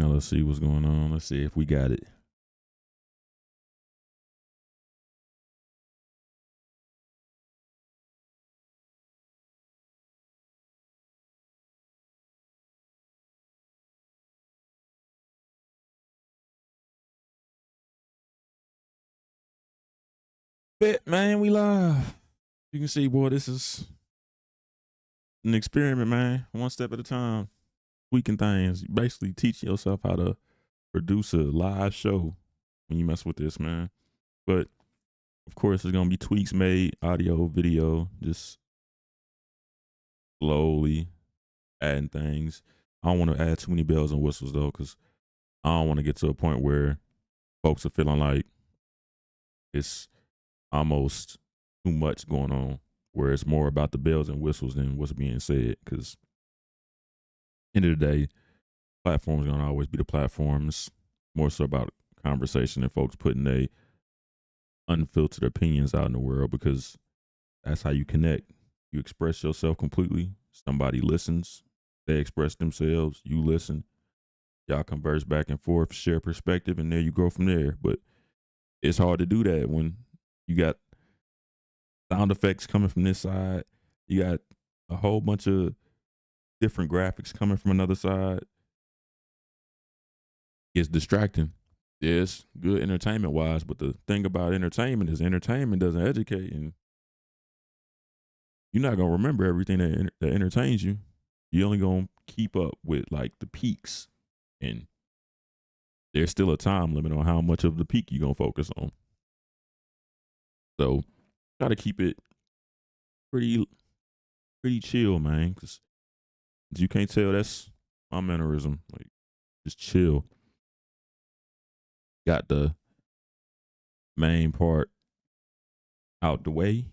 Now let's see what's going on. Let's see if we got it. Bet, man, we live. You can see, boy, this is an experiment, man. One step at a time. Tweaking things. You basically teaching yourself how to produce a live show when you mess with this, man. But of course, there's gonna be tweaks made, audio, video, just slowly adding things. I don't want to add too many bells and whistles though, because I don't want to get to a point where folks are feeling like it's almost too much going on, where it's more about the bells and whistles than what's being said. Because end of the day, platforms gonna always be the platforms. More so about conversation and folks putting their unfiltered opinions out in the world, because that's how you connect. You express yourself completely. Somebody listens. They express themselves. You listen. Y'all converse back and forth, share perspective, and there you go from there. But it's hard to do that when you got sound effects coming from this side. You got a whole bunch of different graphics coming from another side. It's distracting. It's good entertainment wise, but the thing about entertainment is entertainment doesn't educate, and you're not gonna remember everything that entertains you. You're only gonna keep up with like the peaks, and there's still a time limit on how much of the peak you're gonna focus on. So, gotta keep it pretty chill, man, because you can't tell that's my mannerism. Like, just chill. Got the main part out the way.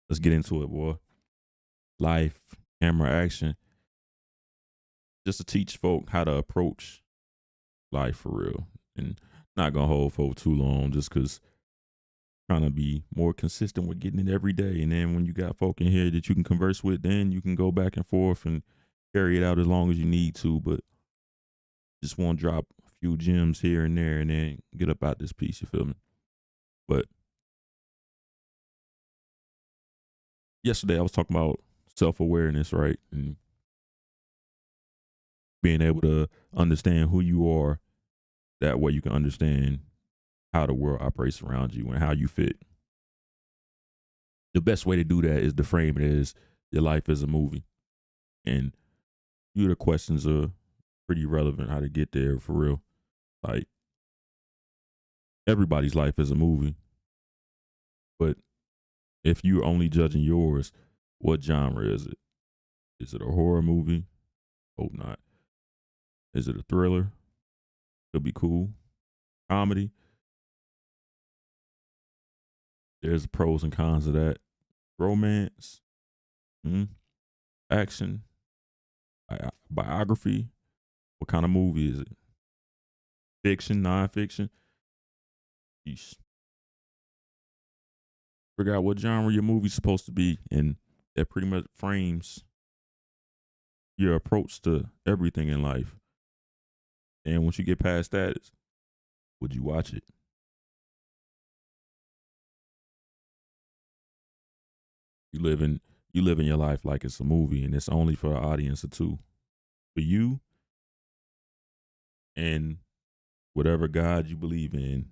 Let's get into it, boy. Life, camera, action. Just to teach folk how to approach life for real. And not gonna hold folk too long, just cause trying to be more consistent with getting it every day. And then when you got folk in here that you can converse with, then you can go back and forth and carry it out as long as you need to. But just want to drop a few gems here and there and then get up out this piece, you feel me? But yesterday I was talking about self-awareness, right? And being able to understand who you are. That way you can understand how the world operates around you and how you fit. The best way to do that is to frame it as your life is a movie. And the questions are pretty relevant how to get there for real. Like, everybody's life is a movie. But if you're only judging yours, what genre is it? Is it a horror movie? Hope not. Is it a thriller? Could be cool. Comedy? There's pros and cons of that. Romance? Action? Biography? What kind of movie is it? Fiction? Non-fiction? Yeesh. Figure out what genre your movie's supposed to be, and that pretty much frames your approach to everything in life. And once you get past that, would you watch it? You live in your life like it's a movie, and it's only for an audience of two, for you and whatever God you believe in.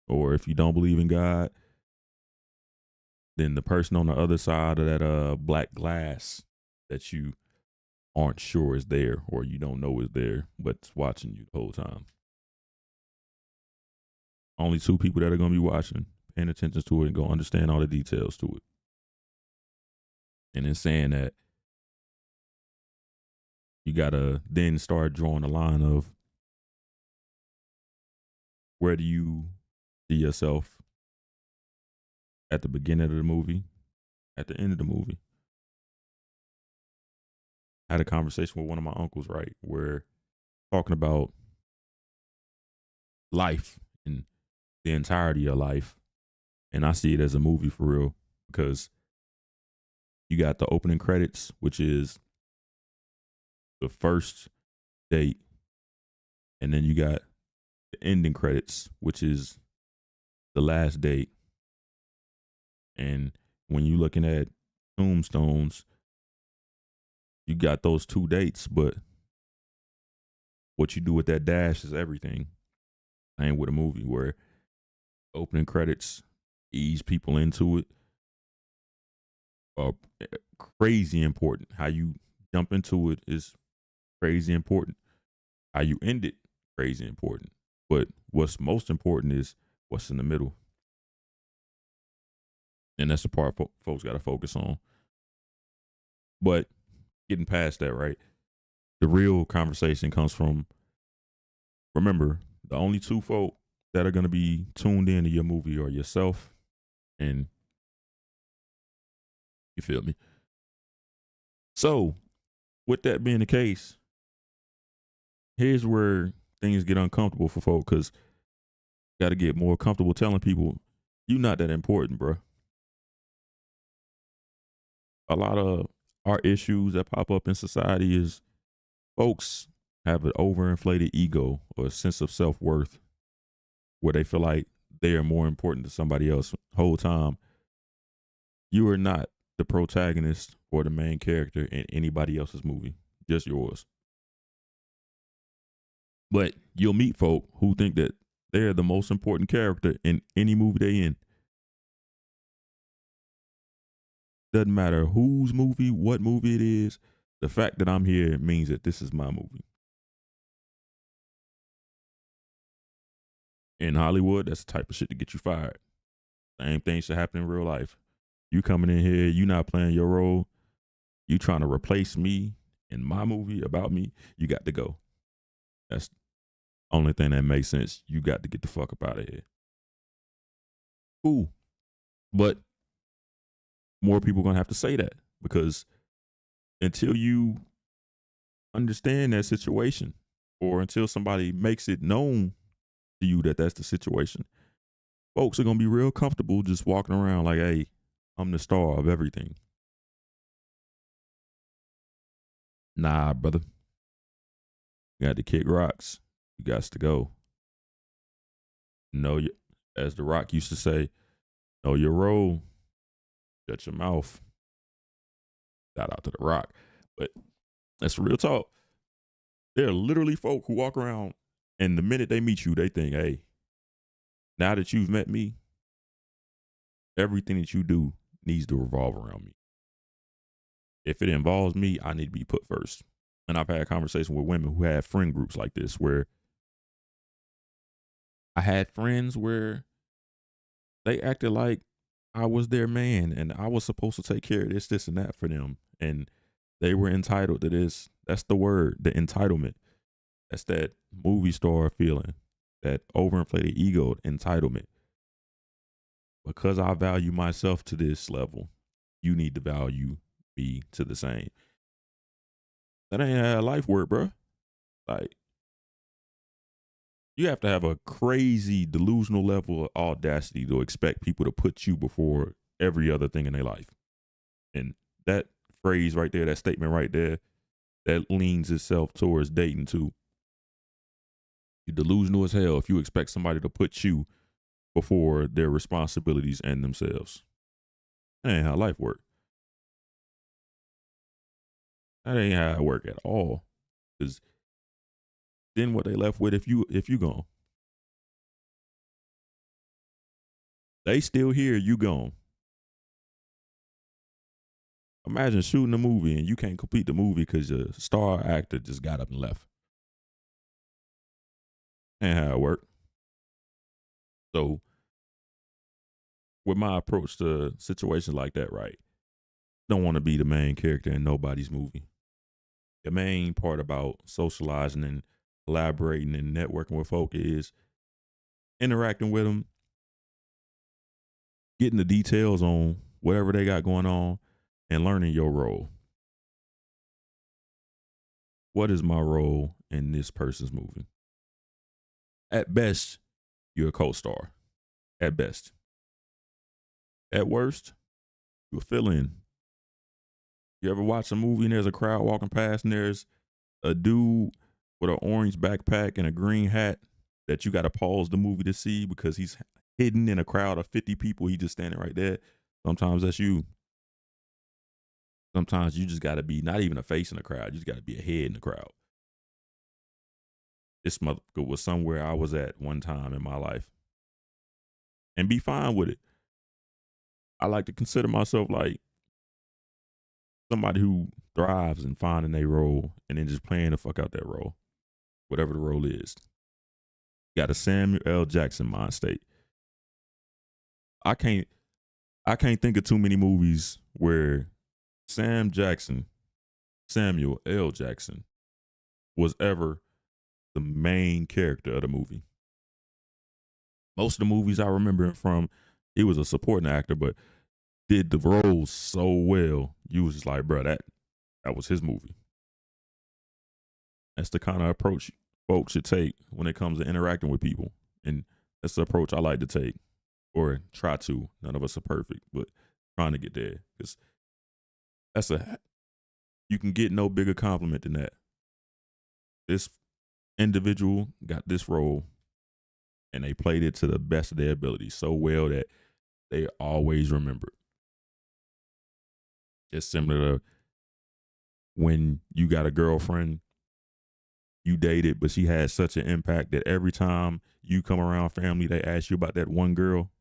Or if you don't believe in God, then the person on the other side of that black glass that you aren't sure is there, or you don't know is there, but it's watching you the whole time. Only two people that are gonna be watching, paying attention to it, and gonna understand all the details to it. And in saying that, you gotta then start drawing a line of where do you see yourself at the beginning of the movie, at the end of the movie. I had a conversation with one of my uncles, right, where talking about life and the entirety of life. And I see it as a movie for real, because you got the opening credits, which is the first date And then you got the ending credits, which is the last date. And when you're looking at tombstones, you got those two dates, but what you do with that dash is everything. Ain't with a movie where opening credits ease people into it are crazy important. How you jump into it is crazy important. How you end it, crazy important. But what's most important is what's in the middle. And that's the part folks got to focus on. But getting past that, right? The real conversation comes from, remember, the only two folk that are going to be tuned into your movie are yourself and, you feel me? So, with that being the case, here's where things get uncomfortable for folk because got to get more comfortable telling people you not that important, bro. A lot of our issues that pop up in society is folks have an overinflated ego or a sense of self-worth where they feel like they are more important than somebody else. Whole time you are not the protagonist or the main character in anybody else's movie, just yours. But you'll meet folk who think that they're the most important character in any movie they in. Doesn't matter whose movie, what movie it is. The fact that I'm here means that this is my movie. In Hollywood, that's the type of shit to get you fired. Same thing should happen in real life. You coming in here, you not playing your role. You trying to replace me in my movie about me. You got to go. That's the only thing that makes sense. You got to get the fuck up out of here. Cool. But more people gonna have to say that because until you understand that situation or until somebody makes it known to you that that's the situation, folks are gonna be real comfortable just walking around like, hey, I'm the star of everything. Nah, brother. You got to kick rocks. You got to go. Know your, as The Rock used to say, know your role. Shut your mouth. Shout out to The Rock. But that's real talk. There are literally folk who walk around and the minute they meet you, they think, hey, now that you've met me, everything that you do needs to revolve around me. If it involves me, I need to be put first. And I've had conversations with women who had friend groups like this where I had friends where they acted like I was their man and I was supposed to take care of this, and that for them. And they were entitled to this. That's the word, the entitlement. That's that movie star feeling, that overinflated ego entitlement. Because I value myself to this level, you need to value me to the same. That ain't how life work, bro. Like, you have to have a crazy delusional level of audacity to expect people to put you before every other thing in their life. And that phrase right there, that statement right there, that leans itself towards dating too. You're delusional as hell if you expect somebody to put you before their responsibilities and themselves. That ain't how life works. That ain't how it work at all. Because then what they left with if you gone? They still here, you gone. Imagine shooting a movie and you can't complete the movie because your star actor just got up and left. Ain't how it work. So with my approach to situations like that, right? Don't want to be the main character in nobody's movie. The main part about socializing and collaborating and networking with folk is interacting with them, getting the details on whatever they got going on, and learning your role. What is my role in this person's movie? At best, you're a co-star. At best. At worst, you're a fill-in. You ever watch a movie and there's a crowd walking past and there's a dude with an orange backpack and a green hat that you got to pause the movie to see because he's hidden in a crowd of 50 people. He just standing right there. Sometimes that's you. Sometimes you just got to be not even a face in the crowd. You just got to be a head in the crowd. This motherfucker was somewhere I was at one time in my life and be fine with it. I like to consider myself like somebody who thrives in finding a role and then just playing the fuck out that role, whatever the role is. Got a Samuel L. Jackson mind state. I can't think of too many movies where Samuel L. Jackson was ever the main character of the movie. Most of the movies I remember him from, he was a supporting actor, but did the role so well. You was just like, bro, that was his movie. That's the kind of approach folks should take when it comes to interacting with people. And that's the approach I like to take, or try to. None of us are perfect, but trying to get there. Because you can get no bigger compliment than that. This individual got this role and they played it to the best of their ability so well that they always remember. It's similar to when you got a girlfriend you dated, but she had such an impact that every time you come around family, they ask you about that one girl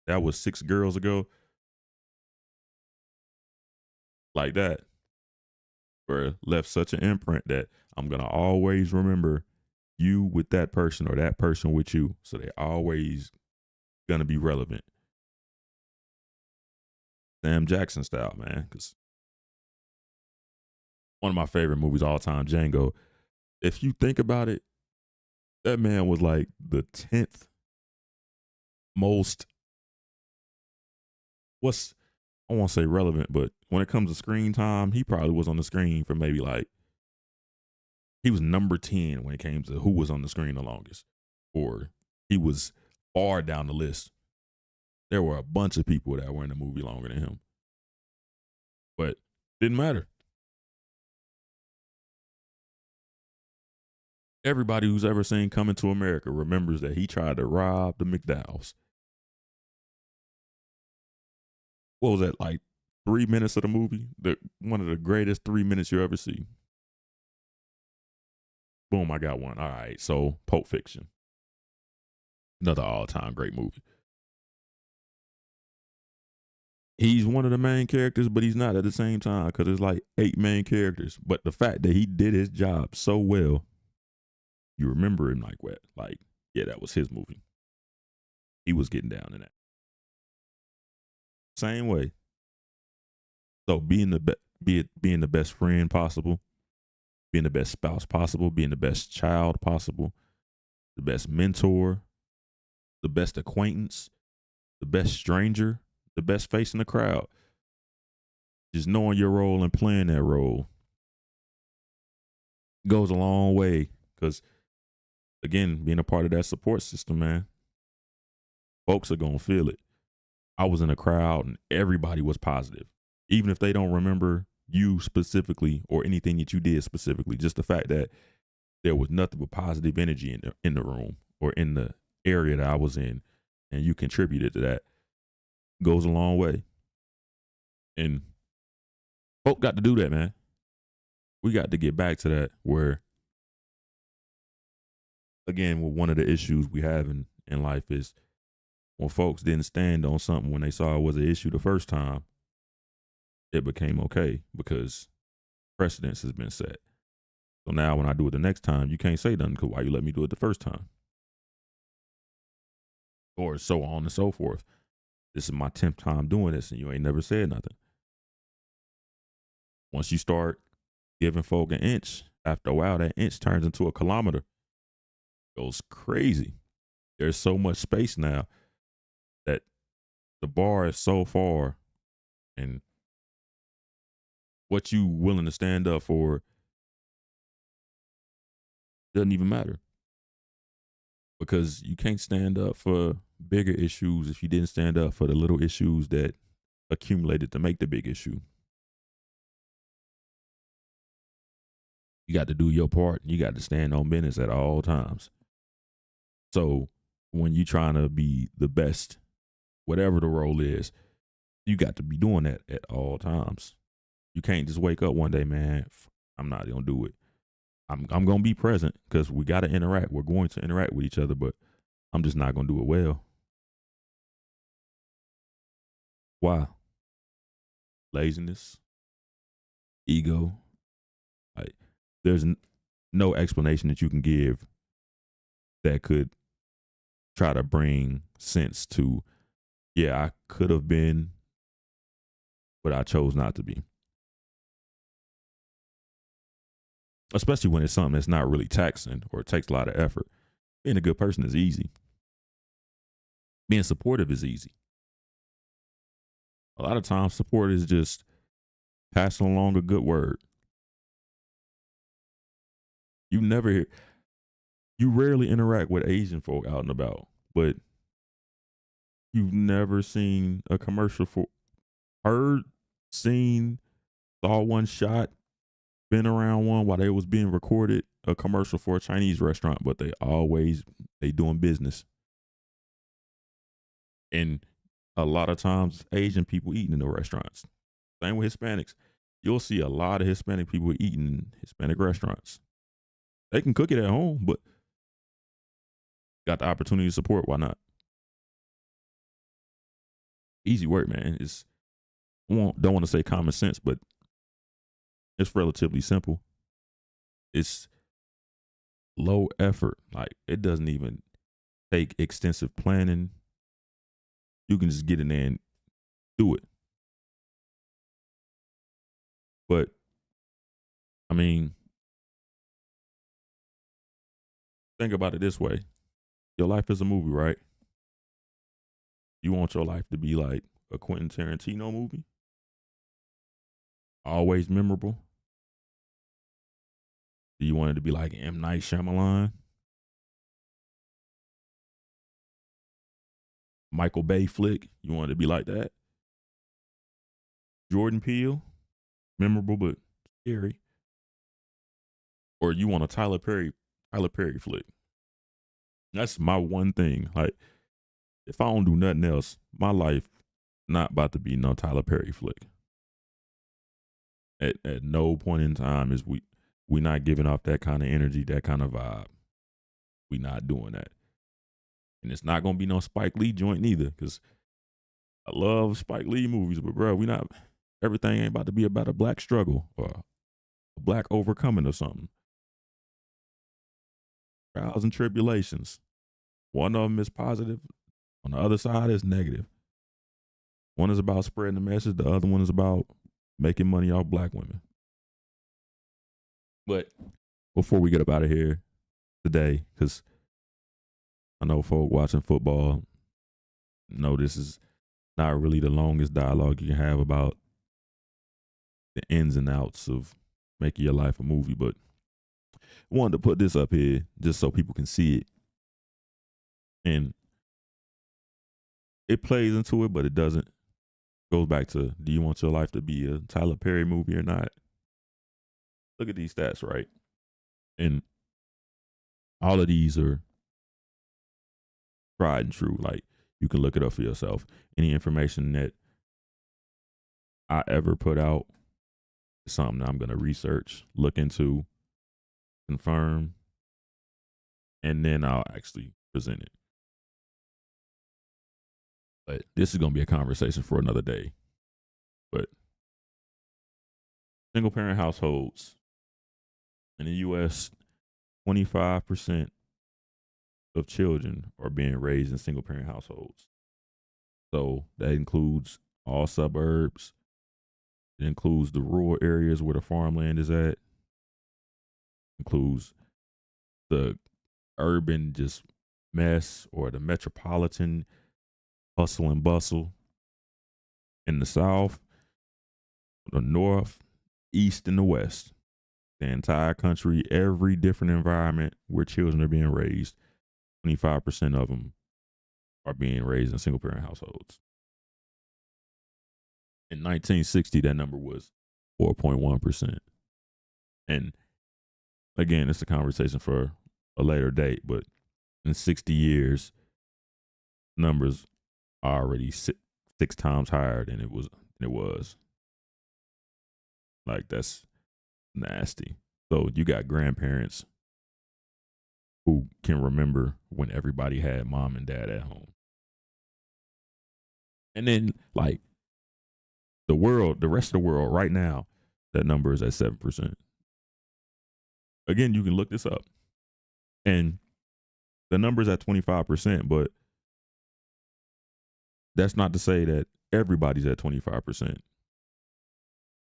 that was 6 girls ago. Like that. Or left such an imprint that I'm going to always remember you with that person or that person with you. So they're always going to be relevant. Sam Jackson style, man. Because one of my favorite movies all time, Django. If you think about it, that man was like the 10th most, I won't say relevant, but when it comes to screen time, he probably was on the screen for maybe like, he was number 10 when it came to who was on the screen the longest. Or he was far down the list. There were a bunch of people that were in the movie longer than him. But didn't matter. Everybody who's ever seen Coming to America remembers that he tried to rob the McDowells. What was that, like 3 minutes of the movie? One of the greatest 3 minutes you ever see. Boom, I got one. All right, so Pulp Fiction. Another all-time great movie. He's one of the main characters, but he's not at the same time because there's like 8 main characters. But the fact that he did his job so well, you remember him like what? Like, yeah, that was his movie. He was getting down in that. Same way. So being the best friend possible, being the best spouse possible, being the best child possible, the best mentor, the best acquaintance, the best stranger, the best face in the crowd. Just knowing your role and playing that role goes a long way. Because again, being a part of that support system, man, folks are gonna feel it. I was in a crowd and everybody was positive. Even if they don't remember you specifically or anything that you did specifically, just the fact that there was nothing but positive energy in the room or in the area that I was in, and you contributed to that, goes a long way. And folk got to do that, man. We got to get back to that where, again, one of the issues we have in life is when folks didn't stand on something when they saw it was an issue the first time, it became okay because precedence has been set. So now when I do it the next time, you can't say nothing because why you let me do it the first time? Or so on and so forth. This is my 10th time doing this and you ain't never said nothing. Once you start giving folk an inch, after a while, that inch turns into a kilometer. It goes crazy. There's so much space now that the bar is so far, and what you willing to stand up for doesn't even matter. Because you can't stand up for bigger issues if you didn't stand up for the little issues that accumulated to make the big issue. You got to do your part. You got to stand on business at all times. So when you trying to be the best, whatever the role is, you got to be doing that at all times. You can't just wake up one day, man, I'm not gonna do it. I'm gonna be present because we gotta interact. We're going to interact with each other, but I'm just not gonna do it well. Why? Laziness, ego. Like there's no explanation that you can give that could try to bring sense to, yeah, I could have been, but I chose not to be. Especially when it's something that's not really taxing or it takes a lot of effort. Being a good person is easy. Being supportive is easy. A lot of times, support is just passing along a good word. You rarely interact with Asian folk out and about, but you've never seen a commercial for, heard, seen, saw one shot, been around one while they was being recorded, a commercial for a Chinese restaurant, but they doing business. And a lot of times Asian people eating in the restaurants. Same with Hispanics. You'll see a lot of Hispanic people eating in Hispanic restaurants. They can cook it at home, but got the opportunity to support, why not? Easy work, man. It's don't want to say common sense, but it's relatively simple. It's low effort. Like it doesn't even take extensive planning. You can just get in there and do it. But I mean, think about it this way. Your life is a movie, right? You want your life to be like a Quentin Tarantino movie? Always memorable? Do you want it to be like M. Night Shyamalan? Michael Bay flick? You want it to be like that? Jordan Peele? Memorable but scary? Or you want a Tyler Perry flick? That's my one thing. Like, if I don't do nothing else, my life not about to be no Tyler Perry flick. At no point in time is we not giving off that kind of energy, that kind of vibe. We not doing that. And it's not gonna be no Spike Lee joint neither, because I love Spike Lee movies, but bro, we not everything ain't about to be about a black struggle or a black overcoming or something. Trials and tribulations. One of them is positive, on the other side is negative. One is about spreading the message, the other one is about making money off black women. But before we get up out of here today, because I know folk watching football know this is not really the longest dialogue you can have about the ins and outs of making your life a movie, but I wanted to put this up here just so people can see it. And it plays into it, but it doesn't. Goes back to, do you want your life to be a Tyler Perry movie or not? Look at these stats, right? And all of these are tried and true. Like, you can look it up for yourself. Any information that I ever put out is something that I'm going to research, look into, confirm, and then I'll actually present it. But this is going to be a conversation for another day. But single parent households in the US, 25% of children are being raised in single parent households. So that includes all suburbs. It includes the rural areas where the farmland is at. It includes the urban just mess or the metropolitan hustle and bustle in the South, the North, East, and the West. The entire country, every different environment where children are being raised, 25% of them are being raised in single parent households. In 1960, that number was 4.1%. And again, it's a conversation for a later date, but in 60 years, numbers are already six times higher than it was. Like that's nasty. So you got grandparents who can remember when everybody had mom and dad at home. And then like the rest of the world right now, that number is at 7%. Again, you can look this up. And the number's at 25%, but that's not to say that everybody's at 25%.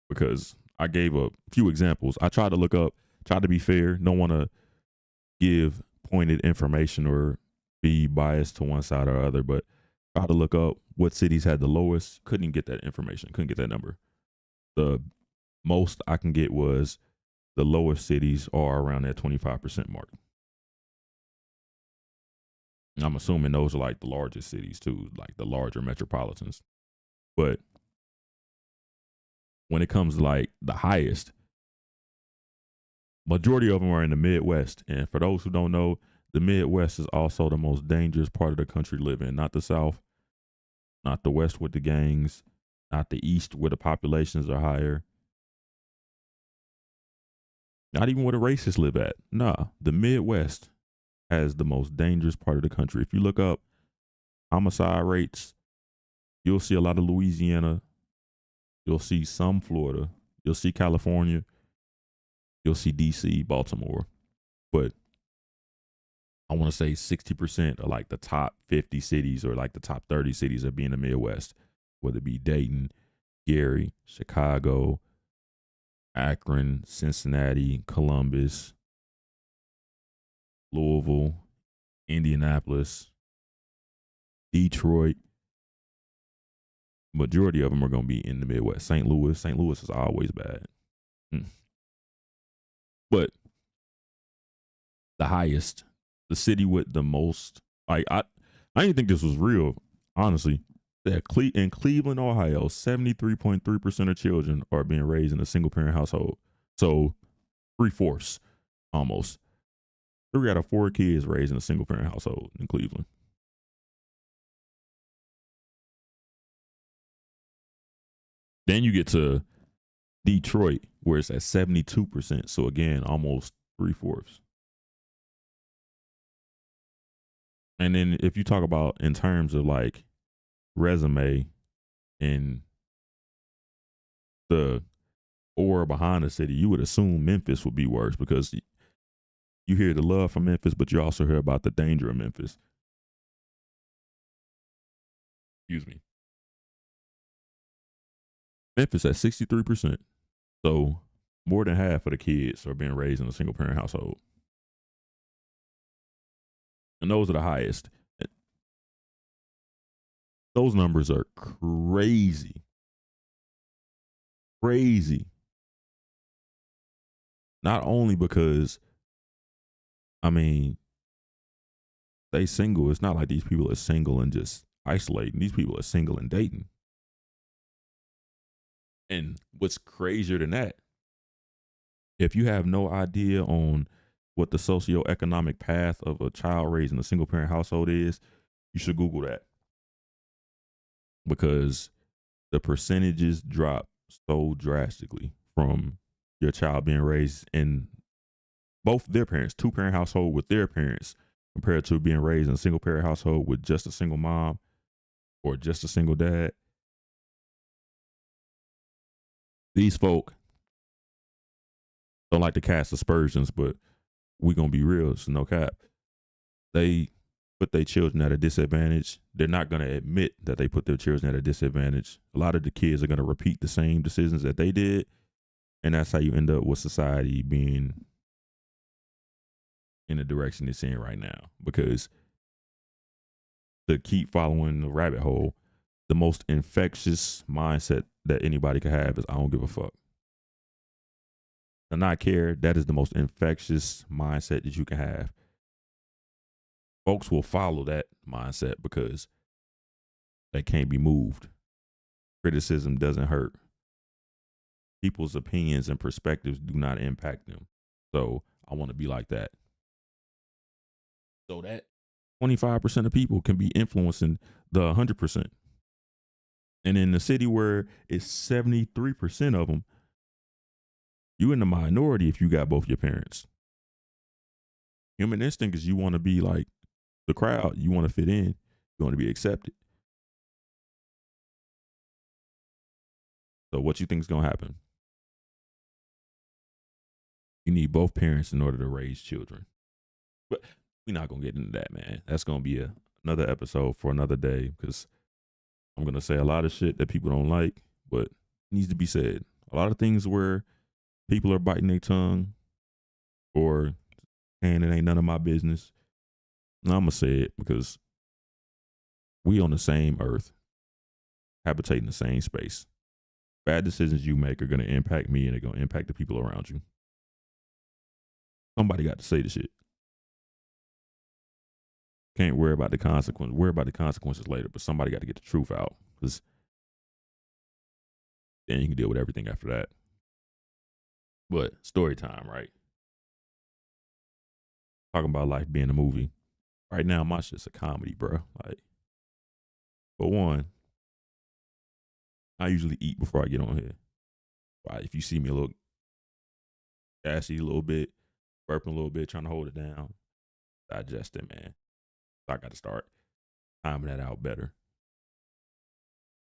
Because I gave a few examples. I tried to look up, tried to be fair, don't want to give pointed information or be biased to one side or other, but tried to look up what cities had the lowest. Couldn't get that information, couldn't get that number. The most I can get was the lowest cities are around that 25% mark. I'm assuming those are like the largest cities too, like the larger metropolitans. But when it comes to like the highest, majority of them are in the Midwest. And for those who don't know, the Midwest is also the most dangerous part of the country to live in. Not the South, not the West with the gangs, not the East where the populations are higher, not even where the racists live at. Nah, the Midwest has the most dangerous part of the country. If you look up homicide rates, you'll see a lot of Louisiana, you'll see some Florida, you'll see California, you'll see DC, Baltimore. But I want to say 60% are like the top 50 cities or like the top 30 cities that be in the Midwest, whether it be Dayton, Gary, Chicago, Akron, Cincinnati, Columbus, Louisville, Indianapolis, Detroit. Majority of them are going to be in the Midwest. St. Louis is always bad. But the highest, the city with the most, like I didn't think this was real, honestly. That in Cleveland, Ohio, 73.3% of children are being raised in a single parent household. So 3/4, almost 3 out of 4 kids raised in a single parent household in Cleveland. Then you get to Detroit, where it's at 72%. So again, almost 3/4. And then if you talk about in terms of like resume and the aura behind the city, you would assume Memphis would be worse because you hear the love from Memphis, but you also hear about the danger of Memphis. Excuse me. Memphis at 63%. So more than half of the kids are being raised in a single parent household. And those are the highest. Those numbers are crazy. Crazy. Not only because, I mean, they single. It's not like these people are single and just isolating. These people are single and dating. And what's crazier than that, if you have no idea on what the socioeconomic path of a child raised in a single parent household is, you should Google that. Because the percentages drop so drastically from your child being raised in both their parents, 2-parent household with their parents, compared to being raised in a single parent household with just a single mom or just a single dad. These folk don't like to cast aspersions, but we're going to be real. It's no cap. They put their children at a disadvantage. They're not going to admit that they put their children at a disadvantage. A lot of the kids are going to repeat the same decisions that they did. And that's how you end up with society being in the direction it's in right now. Because to keep following the rabbit hole, the most infectious mindset that anybody could have is I don't give a fuck. To not care, that is the most infectious mindset that you can have. Folks will follow that mindset because they can't be moved. Criticism doesn't hurt. People's opinions and perspectives do not impact them. So I want to be like that. So that 25% of people can be influencing the 100%. And in the city where it's 73% of them, you in the minority if you got both your parents. Human instinct is you want to be like the crowd. You want to fit in. You want to be accepted. So what you think is going to happen? You need both parents in order to raise children. But we're not going to get into that, man. That's going to be another episode for another day because I'm going to say a lot of shit that people don't like, but needs to be said. A lot of things where people are biting their tongue or saying it ain't none of my business. And I'm going to say it because we on the same earth, habitating the same space. Bad decisions you make are going to impact me and they're going to impact the people around you. Somebody got to say the shit. Can't worry about the consequences. Worry about the consequences later, but somebody got to get the truth out because then you can deal with everything after that. But story time, right? Talking about life being a movie. Right now, my shit's a comedy, bro. Like, for one, I usually eat before I get on here. Right? If you see me a little gassy, a little bit, burping a little bit, trying to hold it down, digest it, man. So I got to start timing that out better.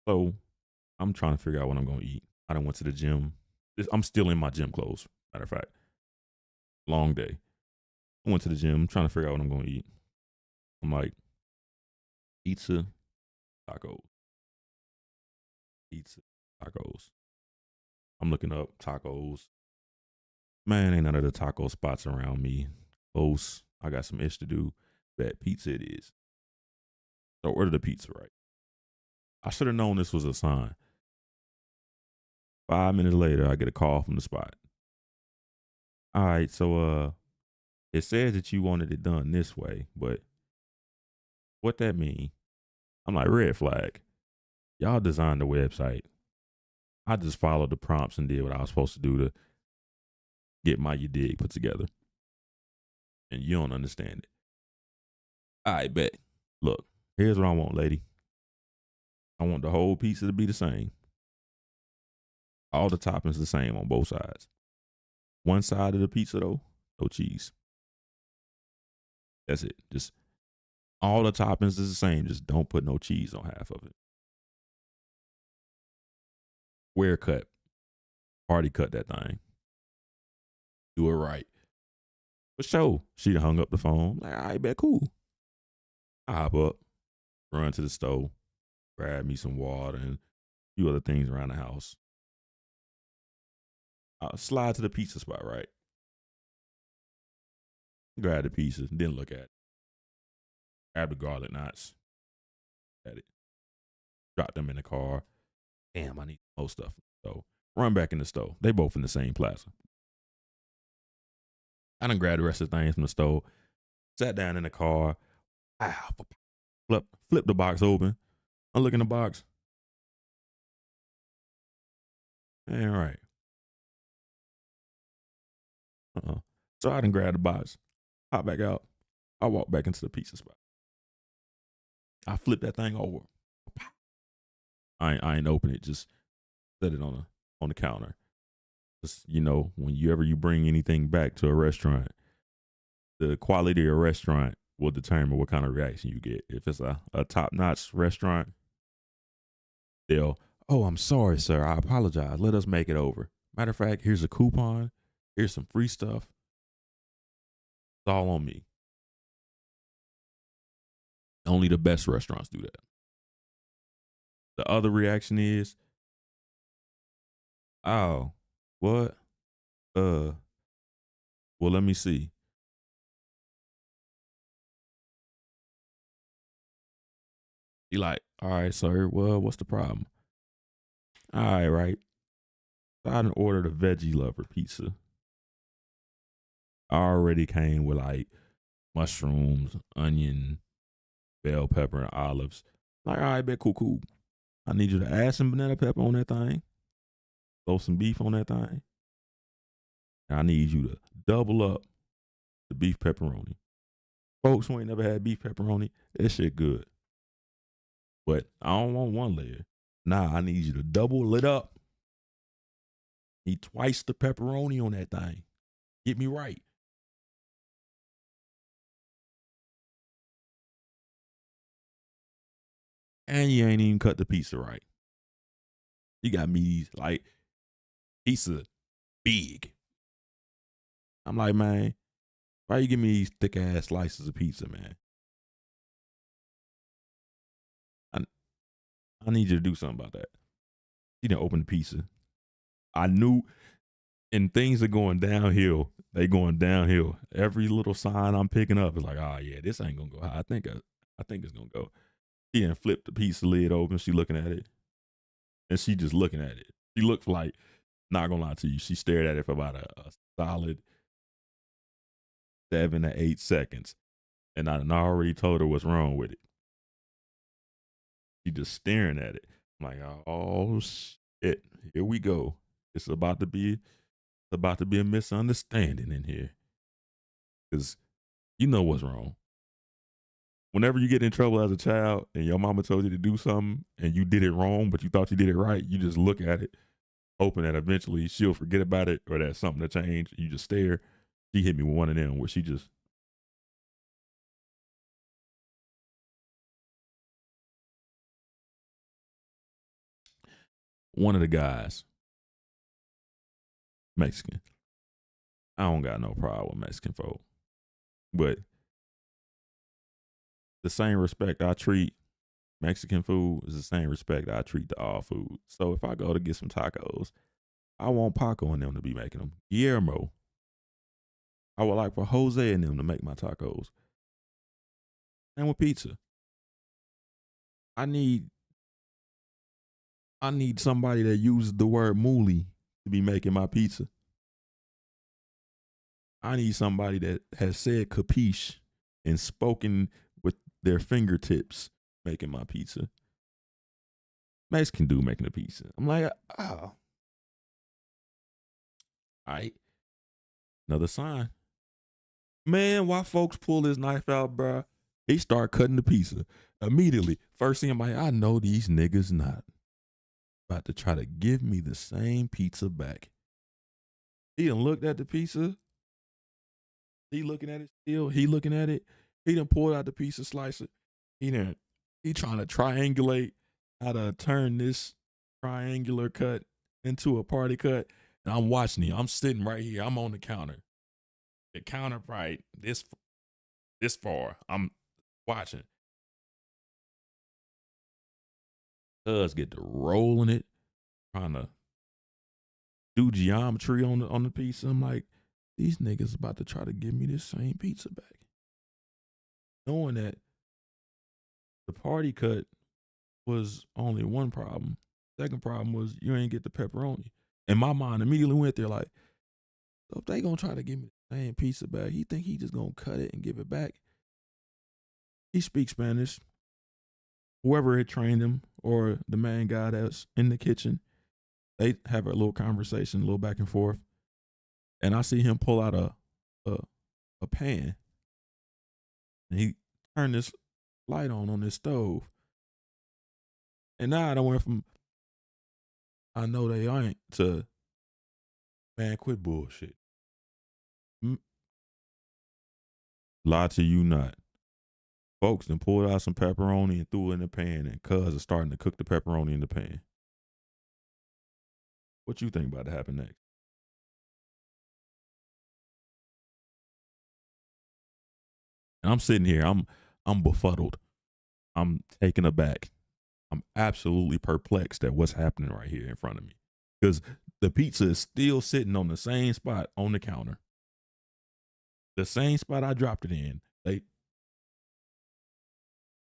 So I'm trying to figure out what I'm going to eat. I done went to the gym. I'm still in my gym clothes, matter of fact. Long day. I went to the gym, trying to figure out what I'm going to eat. I'm like, pizza, tacos. Pizza, tacos. I'm looking up tacos. Man, ain't none of the taco spots around me. Close. I got some ish to do. Bet pizza it is. So order the pizza, right? I should have known this was a sign. 5 minutes later, I get a call from the spot. All right, so it says that you wanted it done this way, but what that mean? I'm like, red flag. Y'all designed the website. I just followed the prompts and did what I was supposed to do to get my you dig put together. And you don't understand it. I bet. Look, here's what I want, lady. I want the whole pizza to be the same. All the toppings the same on both sides. One side of the pizza though, no cheese. That's it. Just all the toppings is the same. Just don't put no cheese on half of it. Square cut. Party cut that thing. Do it right. But show. She hung up the phone. Like, I bet cool. I hop up, run to the stove, grab me some water and a few other things around the house. I slide to the pizza spot, right? Grab the pizza, didn't look at it. Grab the garlic knots. At it. Drop them in the car. Damn, I need more stuff. So run back in the stove. They both in the same plaza. I done grabbed the rest of the things from the stove. Sat down in the car. Flip the box open. I look in the box. All right. So I done grabbed the box. Hop back out. I walk back into the pizza spot. I flip that thing over. I ain't open it. Just set it on the counter. Just, you know, whenever you bring anything back to a restaurant, the quality of a restaurant will determine what kind of reaction you get. If it's a top-notch restaurant, they'll, oh, I'm sorry, sir. I apologize. Let us make it over. Matter of fact, here's a coupon. Here's some free stuff. It's all on me. Only the best restaurants do that. The other reaction is, oh, what? Well, let me see. You like, all right, sir. Well, what's the problem? All right. So I done ordered a veggie lover pizza. I already came with like mushrooms, onion, bell pepper, and olives. Like, all right, bet cool. I need you to add some banana pepper on that thing. Throw some beef on that thing. And I need you to double up the beef pepperoni. Folks who ain't never had beef pepperoni, that shit good. But I don't want one layer. Nah, I need you to double it up. Need twice the pepperoni on that thing. Get me right. And you ain't even cut the pizza right. You got me like pizza big. I'm like, man, why you give me these thick ass slices of pizza, man? I, I need you to do something about that. You didn't open the pizza. I knew, and things are going downhill. They going downhill. Every little sign I'm picking up is like, oh yeah, this ain't gonna go high. I think it's gonna go. She didn't flip the pizza lid open. She looking at it, and she just looking at it. She looked like, not gonna lie to you, she stared at it for about a solid 7 to 8 seconds, and I already told her what's wrong with it. She just staring at it. I'm like, oh shit, here we go. It's about to be a misunderstanding in here, because you know what's wrong. Whenever you get in trouble as a child and your mama told you to do something and you did it wrong, but you thought you did it right, you just look at it, hoping that eventually she'll forget about it or that something to change. You just stare. She hit me with one of them where she just, one of the guys, Mexican. I don't got no problem with Mexican folk, but the same respect I treat Mexican food is the same respect I treat to all food. So if I go to get some tacos, I want Paco and them to be making them. Guillermo, I would like for Jose and them to make my tacos. And with pizza, I need somebody that uses the word mooly to be making my pizza. I need somebody that has said capiche and spoken with their fingertips making my pizza. Mexican dude making a pizza. I'm like, oh, all right. Another sign. Man, why folks pull this knife out, bruh? He start cutting the pizza immediately. First thing I'm like, I know these niggas not about to try to give me the same pizza back. He done looked at the pizza. He looking at it still. He looking at it. He done pulled out the pizza slicer. He trying to triangulate how to turn this triangular cut into a party cut. And I'm watching him. I'm sitting right here. I'm on the counter. The counter right this far. I'm watching. Cuz get to rolling it, trying to do geometry on the pizza. I'm like, these niggas about to try to give me this same pizza back. Knowing that the party cut was only one problem. Second problem was you ain't get the pepperoni. And my mind immediately went there like, so if they gonna try to give me the same pizza back, he think he just gonna cut it and give it back. He speaks Spanish. Whoever had trained him or the main guy that's in the kitchen, they have a little conversation, a little back and forth. And I see him pull out a, a pan and he turned this light on this stove. And now I done went from I know they ain't to man, quit bullshit. Lie to you not. Folks then pulled out some pepperoni and threw it in the pan, and cuz is starting to cook the pepperoni in the pan. What you think about to happen next? And I'm sitting here, I'm befuddled. I'm taken aback. I'm absolutely perplexed at what's happening right here in front of me. Because the pizza is still sitting on the same spot on the counter. The same spot I dropped it in. They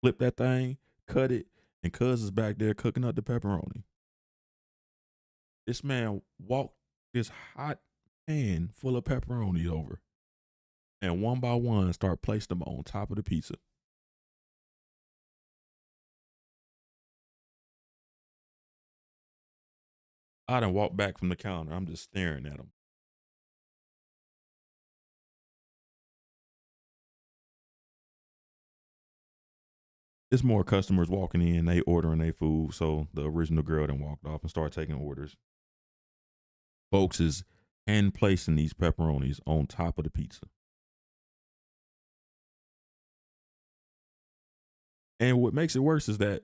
flipped that thing, cut it, and cuz is back there cooking up the pepperoni. This man walked this hot pan full of pepperoni over and one by one start placing them on top of the pizza. I done walked back from the counter. I'm just staring at them. it's more customers walking in, they ordering their food. So the original girl then walked off and started taking orders. Folks is hand placing these pepperonis on top of the pizza. And what makes it worse is that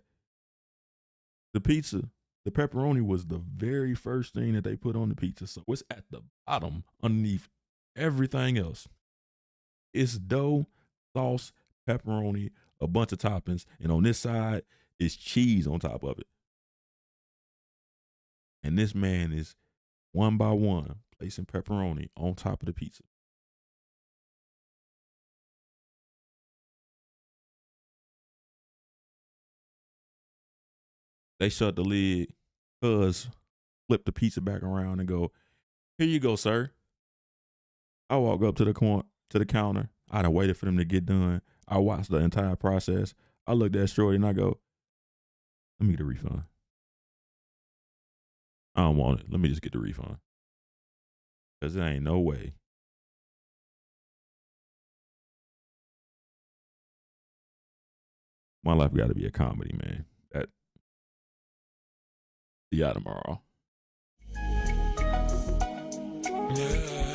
the pepperoni was the very first thing that they put on the pizza. So it's at the bottom underneath everything else. It's dough, sauce, pepperoni, a bunch of toppings. And on this side is cheese on top of it. And this man is one by one placing pepperoni on top of the pizza. They shut the lid, cuz flip the pizza back around and go, "Here you go, sir." I walk up to the counter. I done waited for them to get done. I watched the entire process. I looked at Shorty and I go, "Let me get a refund. I don't want it. Let me just get the refund. Because there ain't no way." My life got to be a comedy, man. See y'all tomorrow. Yeah.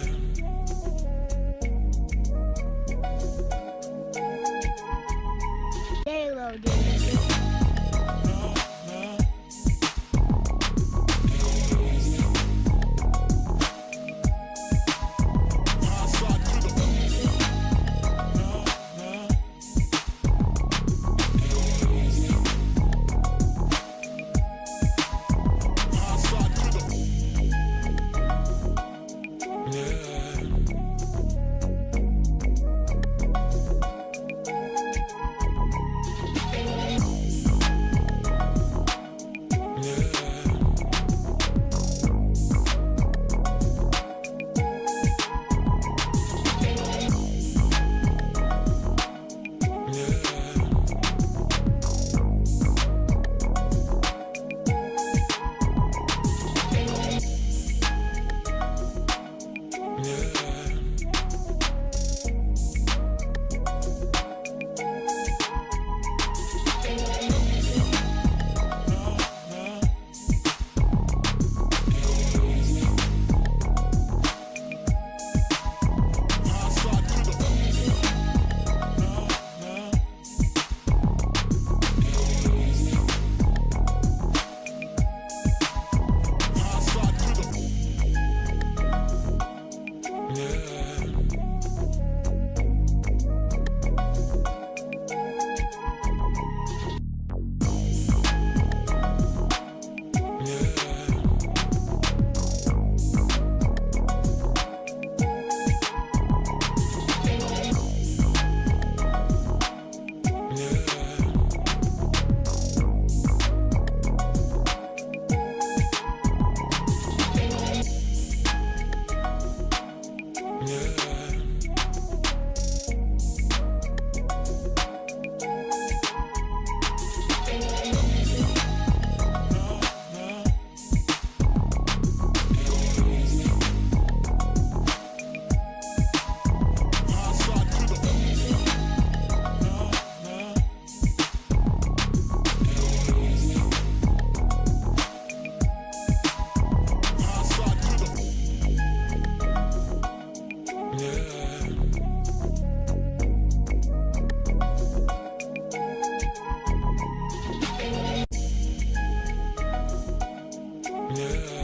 Yeah.